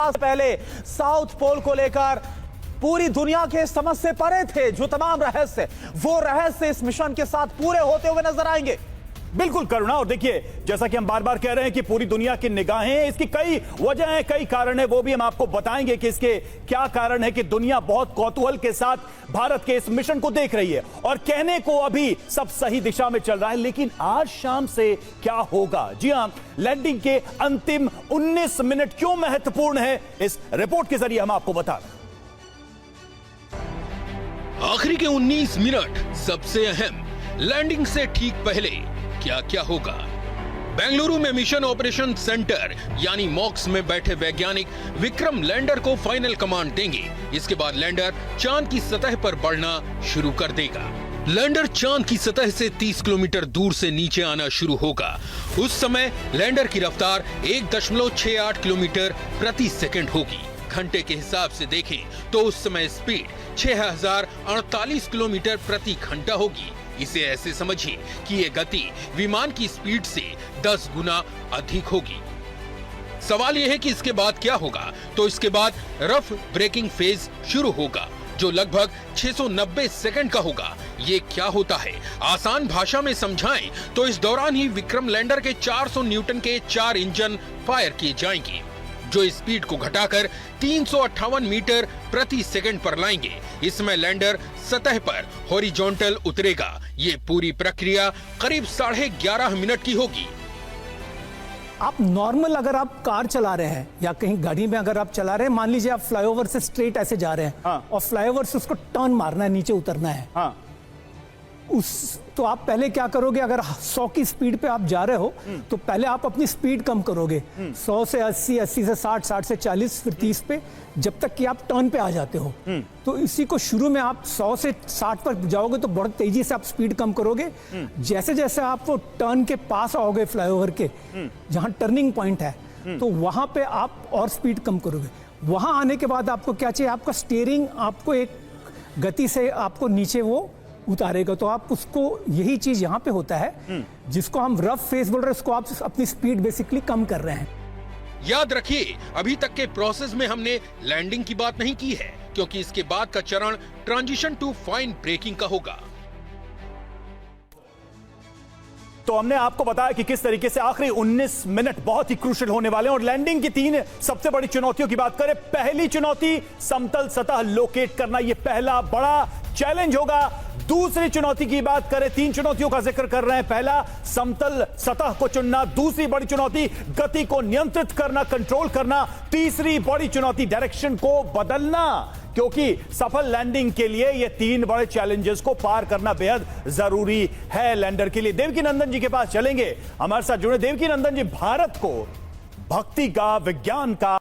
पहले south pole को लेकर पूरी दुनिया के समझ से परे थे जो तमाम रहस्य, वो रहस्य इस मिशन के साथ पूरे होते हुए नजर आएंगे। बिल्कुल करुणा, और देखिए जैसा कि हम बार बार कह रहे हैं कि पूरी दुनिया की निगाहें, इसकी कई वजह हैं, कई कारण है, वो भी हम आपको बताएंगे कि इसके क्या कारण है कि दुनिया बहुत कौतूहल के साथ भारत के इस मिशन को देख रही है। और कहने को अभी सब सही दिशा में चल रहा है, लेकिन आज शाम से क्या होगा? जी हां, लैंडिंग के अंतिम 19 मिनट क्यों महत्वपूर्ण है, इस रिपोर्ट के जरिए हम आपको बता रहे हैं। आखिरी के 19 मिनट सबसे अहम, लैंडिंग से ठीक पहले क्या क्या होगा? बेंगलुरु में मिशन ऑपरेशन सेंटर यानी मॉक्स में बैठे वैज्ञानिक विक्रम लैंडर को फाइनल कमांड देंगे। इसके बाद लैंडर चांद की सतह पर बढ़ना शुरू कर देगा। लैंडर चांद की सतह से 30 किलोमीटर दूर से नीचे आना शुरू होगा। उस समय लैंडर की रफ्तार 1.68 किलोमीटर प्रति सेकंड होगी। घंटे के हिसाब से देखें तो उस समय स्पीड 6048 किलोमीटर प्रति घंटा होगी। इसे ऐसे समझिए कि ये गति विमान की स्पीड से 10 गुना अधिक होगी। सवाल यह है कि इसके बाद क्या होगा? तो इसके बाद रफ ब्रेकिंग फेज शुरू होगा जो लगभग 690 सेकंड का होगा। ये क्या होता है, आसान भाषा में समझाएं तो इस दौरान ही विक्रम लैंडर के 400 न्यूटन के 4 इंजन फायर किए जाएंगे जो स्पीड को घटाकर 358 मीटर प्रति सेकंड पर लाएंगे। इसमें लैंडर सतह पर हॉरिजॉन्टल उतरेगा। ये पूरी प्रक्रिया करीब 11.5 मिनट की होगी। आप नॉर्मल अगर आप कार चला रहे हैं या कहीं गाड़ी में अगर आप चला रहे हैं, मान लीजिए आप फ्लाईओवर से स्ट्रेट ऐसे जा रहे हैं, हाँ। और फ्लाईओवर से उसको टर्न मारना है, नीचे उतरना है, हाँ। तो आप पहले क्या करोगे? अगर 100 की स्पीड पे आप जा रहे हो तो पहले आप अपनी स्पीड कम करोगे, 100 से 80, 80 से 60, 60 से 40, फिर 30 पे, जब तक कि आप टर्न पे आ जाते हो। तो इसी को शुरू में आप 100 से 60 पर जाओगे तो बहुत तेजी से आप स्पीड कम करोगे। जैसे जैसे आप वो टर्न के पास आओगे, फ्लाईओवर के जहां टर्निंग पॉइंट है, तो वहां पे आप और स्पीड कम करोगे। वहां आने के बाद आपको क्या चाहिए? आपका स्टीयरिंग आपको एक गति से आपको नीचे वो उतारेगा। तो आप उसको, यही चीज यहां पे होता है जिसको हम रफ फेस बोल रहे हैं, उसको आप अपनी स्पीड बेसिकली कम कर रहे हैं। याद रखिए, अभी तक के प्रोसेस में हमने लैंडिंग की बात नहीं की है, क्योंकि इसके बाद का चरण ट्रांजिशन टू फाइन ब्रेकिंग का होगा। तो हमने आपको बताया कि किस तरीके से आखिरी 19 मिनट बहुत ही क्रूशियल होने वाले हैं। और लैंडिंग की 3 सबसे बड़ी चुनौतियों की बात करें, पहली चुनौती समतल सतह लोकेट करना, यह पहला बड़ा चैलेंज होगा। दूसरी चुनौती की बात करें, 3 चुनौतियों का जिक्र कर रहे हैं। पहला समतल सतह को चुनना, दूसरी बड़ी चुनौती गति को नियंत्रित करना, कंट्रोल करना, तीसरी बड़ी चुनौती डायरेक्शन को बदलना, क्योंकि सफल लैंडिंग के लिए ये 3 बड़े चैलेंजेस को पार करना बेहद जरूरी है लैंडर के लिए। देवकीनंदन जी के पास चलेंगे, हमारे साथ जुड़े। देवकीनंदन जी, भारत को भक्ति का, विज्ञान का